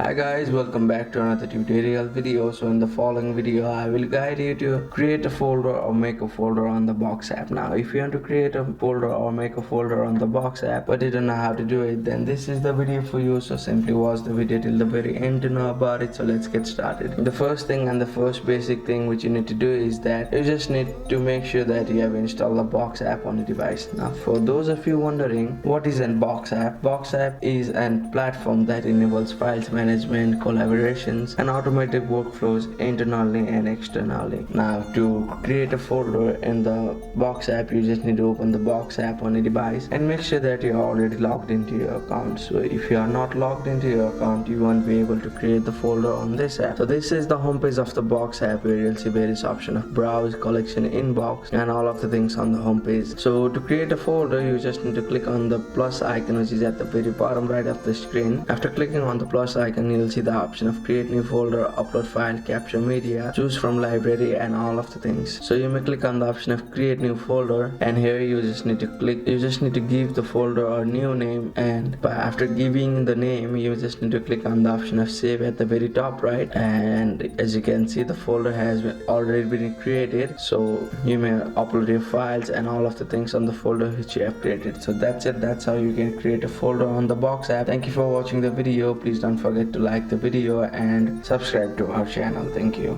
Hi guys, welcome back to another tutorial video. So in the following video I will guide you to create a folder or make a folder on the Box app. Now if you want to create a folder or make a folder on the Box app but you don't know how to do it, then this is the video for you. So simply watch the video till the very end to know about it. So let's get started. The first thing and the first basic thing which you need to do is that you just need to make sure that you have installed the Box app on your device. Now for those of you wondering what is a Box app, Box app is a platform that enables files management, collaborations, and automated workflows internally and externally. Now, to create a folder in the Box app, you just need to open the Box app on your device and make sure that you're already logged into your account. So, if you are not logged into your account, you won't be able to create the folder on this app. So, this is the homepage of the Box app where you'll see various options of browse, collection, inbox, and all of the things on the homepage. So, to create a folder, you just need to click on the plus icon, which is at the very bottom right of the screen. After clicking on the plus icon, you'll see the option of create new folder, upload file, capture media, choose from library, and all of the things. So you may click on the option of create new folder, and here you just need to give the folder a new name, and after giving the name you just need to click on the option of save at the very top right, and as you can see the folder has already been created. So you may upload your files and all of the things on the folder which you have created. So that's it. That's how you can create a folder on the Box app. Thank you for watching the video. Please don't forget to like the video and subscribe to our channel. Thank you.